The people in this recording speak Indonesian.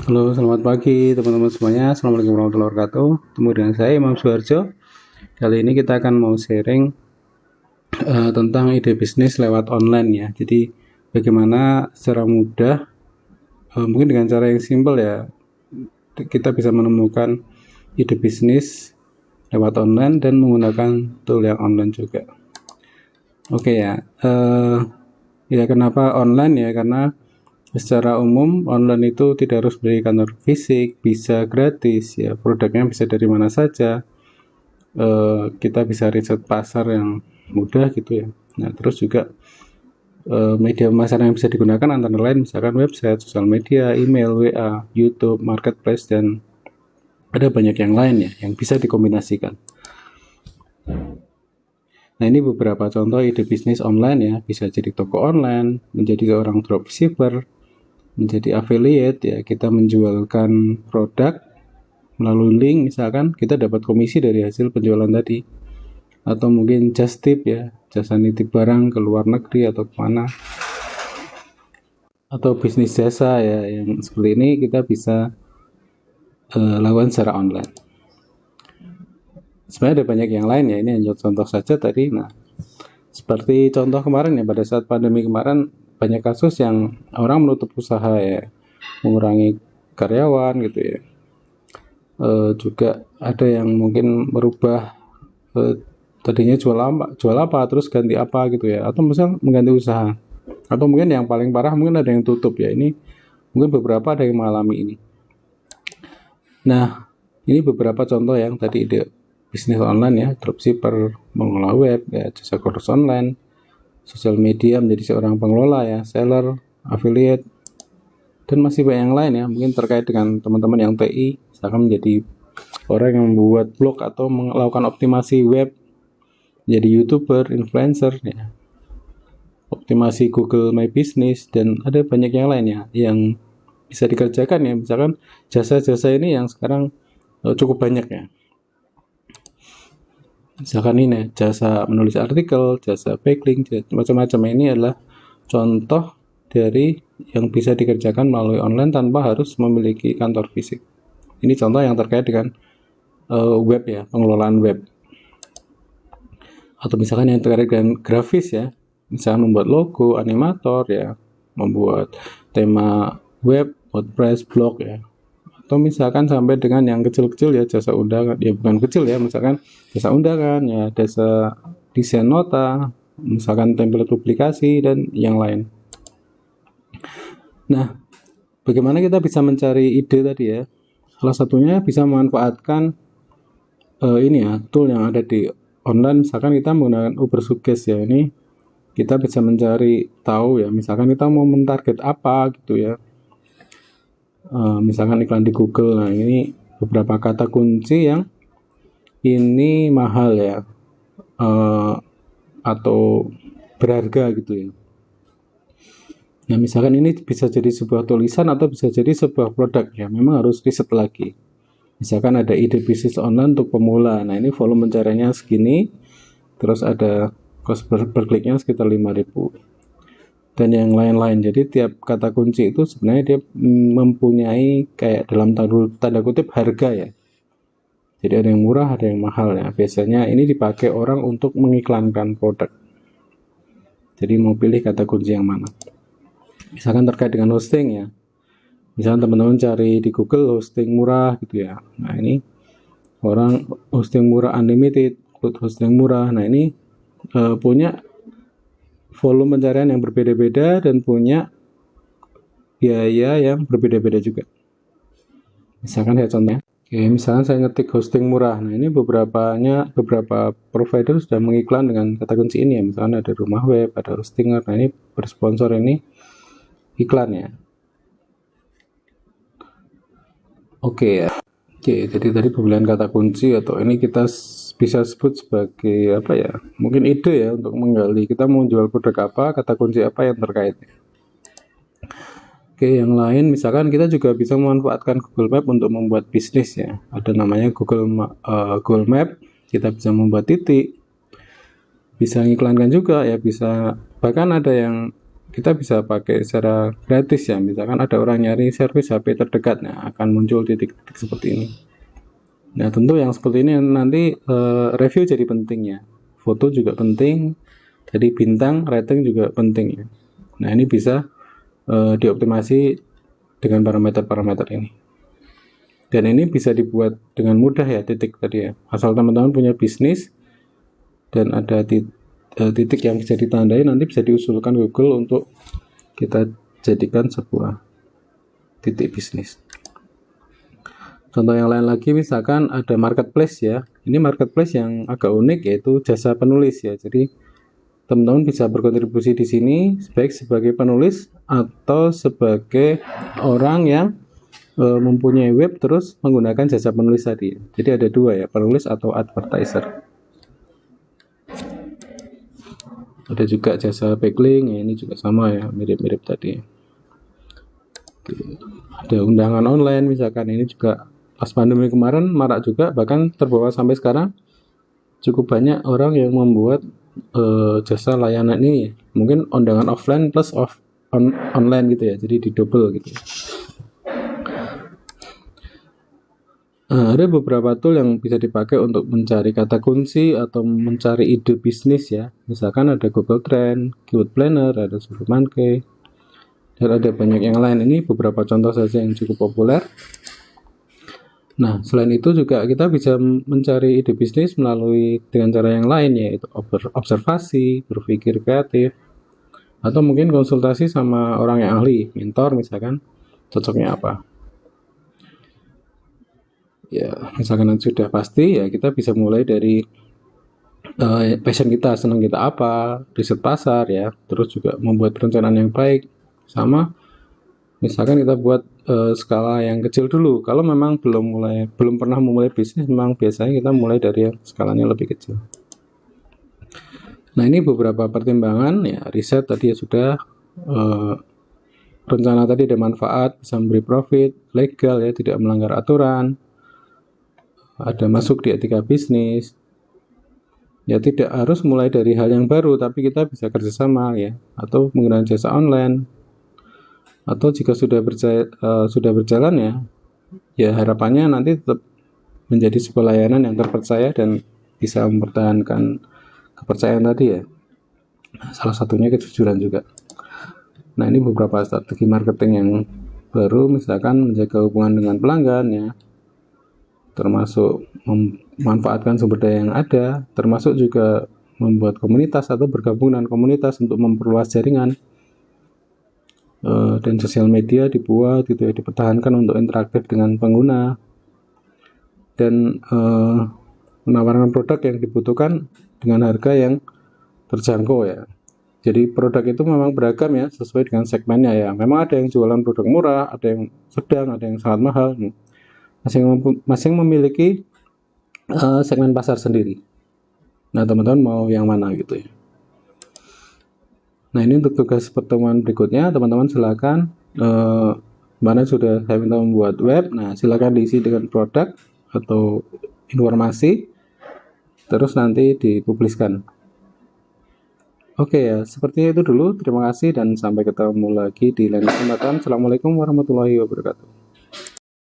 Halo, selamat pagi teman-teman semuanya. Assalamualaikum warahmatullahi wabarakatuh. Ketemu dengan saya Imam Suharjo. Kali ini kita akan mau sharing tentang ide bisnis lewat online ya. Jadi bagaimana secara mudah, mungkin dengan cara yang simpel ya, kita bisa menemukan ide bisnis lewat online dan menggunakan tool yang online juga. Oke ya, ya kenapa online ya? Karena secara umum online itu tidak harus beli kantor fisik, bisa gratis ya, produknya bisa dari mana saja. Kita bisa riset pasar yang mudah gitu ya. Nah terus juga media pemasaran yang bisa digunakan antara lain misalkan website, sosial media, email, WA, YouTube, marketplace, dan ada banyak yang lain ya yang bisa dikombinasikan. Nah ini beberapa contoh ide bisnis online ya, bisa jadi toko online, menjadi seorang dropshipper, menjadi affiliate ya, kita menjualkan produk melalui link misalkan, kita dapat komisi dari hasil penjualan tadi. Atau mungkin just tip ya, jasa nitip barang ke luar negeri atau kemana. Atau bisnis jasa ya, yang seperti ini kita bisa lakukan secara online. Sebenarnya ada banyak yang lain ya, ini hanya contoh saja tadi. Nah, seperti contoh kemarin ya, pada saat pandemi kemarin banyak kasus yang orang menutup usaha ya, mengurangi karyawan gitu ya. Juga ada yang mungkin merubah tadinya jual apa terus ganti apa gitu ya, atau misal mengganti usaha, atau mungkin yang paling parah mungkin ada yang tutup ya. Ini mungkin beberapa ada yang mengalami ini. Nah ini beberapa contoh yang tadi ide bisnis online ya, dropshipper, mengelola web ya, jasa kursus online, sosial media menjadi seorang pengelola ya, seller, affiliate, dan masih banyak yang lain ya, mungkin terkait dengan teman-teman yang TI, misalkan menjadi orang yang membuat blog atau melakukan optimasi web, jadi YouTuber, influencer ya, optimasi Google My Business, dan ada banyak yang lain ya yang bisa dikerjakan ya. Misalkan jasa-jasa ini yang sekarang cukup banyak ya. Misalkan ini jasa menulis artikel, jasa backlink, macam-macam. Ini adalah contoh dari yang bisa dikerjakan melalui online tanpa harus memiliki kantor fisik. Ini contoh yang terkait dengan web ya, pengelolaan web. Atau misalkan yang terkait dengan grafis ya, misalkan membuat logo, animator ya, membuat tema web, WordPress, blog ya. Atau misalkan sampai dengan yang kecil-kecil ya, jasa undangan, ya bukan kecil ya, misalkan jasa undangan ya, jasa desain nota, misalkan template publikasi, dan yang lain. Nah, bagaimana kita bisa mencari ide tadi ya? Salah satunya bisa memanfaatkan ini ya, tool yang ada di online. Misalkan kita menggunakan Ubersuggest ya, ini kita bisa mencari tahu ya, misalkan kita mau mentarget apa gitu ya. Misalkan iklan di Google. Nah ini beberapa kata kunci yang ini mahal ya, atau berharga gitu ya. Nah misalkan ini bisa jadi sebuah tulisan atau bisa jadi sebuah produk ya, memang harus riset lagi. Misalkan ada ide bisnis online untuk pemula, nah ini volume pencariannya segini, terus ada cost per kliknya sekitar 5.000 dan yang lain-lain. Jadi tiap kata kunci itu sebenarnya dia mempunyai kayak dalam tanda kutip harga ya. Jadi ada yang murah, ada yang mahal ya. Biasanya ini dipakai orang untuk mengiklankan produk. Jadi mau pilih kata kunci yang mana. Misalkan terkait dengan hosting ya. Misalkan teman-teman cari di Google hosting murah gitu ya. Nah ini orang hosting murah unlimited, cloud hosting murah. Nah ini punya volume pencarian yang berbeda-beda dan punya biaya yang berbeda-beda juga. Misalkan ya contohnya, oke, misalkan saya ngetik hosting murah. Nah ini beberapa provider sudah mengiklan dengan kata kunci ini ya. Misalkan ada rumah web, ada hostinger. Nah ini bersponsor ini iklan ya. Oke ya. Oke, jadi tadi pemilihan kata kunci atau ini kita bisa sebut sebagai apa ya? Mungkin ide ya untuk menggali kita mau jual produk apa, kata kunci apa yang terkait. Oke, yang lain misalkan kita juga bisa memanfaatkan Google Map untuk membuat bisnis ya. Ada namanya Google Map, kita bisa membuat titik, bisa ngiklankan juga ya, bisa bahkan ada yang kita bisa pakai secara gratis ya. Misalkan ada orang nyari servis HP terdekat, nah akan muncul titik-titik seperti ini. Nah tentu yang seperti ini nanti review jadi penting ya. Foto juga penting, jadi bintang, rating juga penting ya. Nah ini bisa dioptimasi dengan parameter-parameter ini. Dan ini bisa dibuat dengan mudah ya, titik tadi ya. Asal teman-teman punya bisnis dan ada titik yang bisa ditandai, nanti bisa diusulkan Google untuk kita jadikan sebuah titik bisnis. Contoh yang lain lagi, misalkan ada marketplace ya. Ini marketplace yang agak unik, yaitu jasa penulis ya. Jadi teman-teman bisa berkontribusi di sini baik sebagai penulis atau sebagai orang yang mempunyai web terus menggunakan jasa penulis tadi. Jadi ada dua ya, penulis atau advertiser. Ada juga jasa backlink ya, ini juga sama ya, mirip-mirip tadi. Ada undangan online misalkan, ini juga pas pandemi kemarin marak juga, bahkan terbawa sampai sekarang. Cukup banyak orang yang membuat jasa layanan ini, mungkin undangan offline plus online gitu ya, jadi di double gitu. Ada beberapa tool yang bisa dipakai untuk mencari kata kunci atau mencari ide bisnis ya. Misalkan ada Google Trend, Keyword Planner, ada SurveyMonkey, dan ada banyak yang lain. Ini beberapa contoh saja yang cukup populer. Nah, selain itu juga kita bisa mencari ide bisnis melalui dengan cara yang lain, yaitu observasi, berpikir kreatif, atau mungkin konsultasi sama orang yang ahli, mentor misalkan, cocoknya apa. Ya, misalkan sudah pasti ya kita bisa mulai dari passion kita, senang kita apa, riset pasar ya, terus juga membuat perencanaan yang baik, sama misalkan kita buat skala yang kecil dulu. Kalau memang belum pernah memulai bisnis, memang biasanya kita mulai dari yang skalanya lebih kecil. Nah ini beberapa pertimbangan ya, riset tadi ya sudah, rencana tadi ada manfaat, bisa memberi profit, legal ya, tidak melanggar aturan, ada masuk di etika bisnis. Ya tidak harus mulai dari hal yang baru, tapi kita bisa kerjasama ya, atau menggunakan jasa online. Atau jika sudah berjalan ya harapannya nanti tetap menjadi sebuah layanan yang terpercaya dan bisa mempertahankan kepercayaan tadi ya. Salah satunya kejujuran juga. Nah ini beberapa strategi marketing yang baru, misalkan menjaga hubungan dengan pelanggan ya, termasuk memanfaatkan sumber daya yang ada, termasuk juga membuat komunitas atau bergabung dengan komunitas untuk memperluas jaringan. Dan sosial media dibuat gitu ya, dipertahankan untuk interaktif dengan pengguna, dan menawarkan produk yang dibutuhkan dengan harga yang terjangkau ya. Jadi produk itu memang beragam ya, sesuai dengan segmennya ya. Memang ada yang jualan produk murah, ada yang sedang, ada yang sangat mahal. Masing memiliki segmen pasar sendiri. Nah teman-teman mau yang mana gitu ya. Nah ini untuk tugas pertemuan berikutnya, teman-teman silakan mana sudah saya minta membuat web. Nah silakan diisi dengan produk atau informasi, terus nanti dipubliskan. Oke ya, sepertinya itu dulu. Terima kasih dan sampai ketemu lagi di lain kesempatan. Assalamualaikum warahmatullahi wabarakatuh.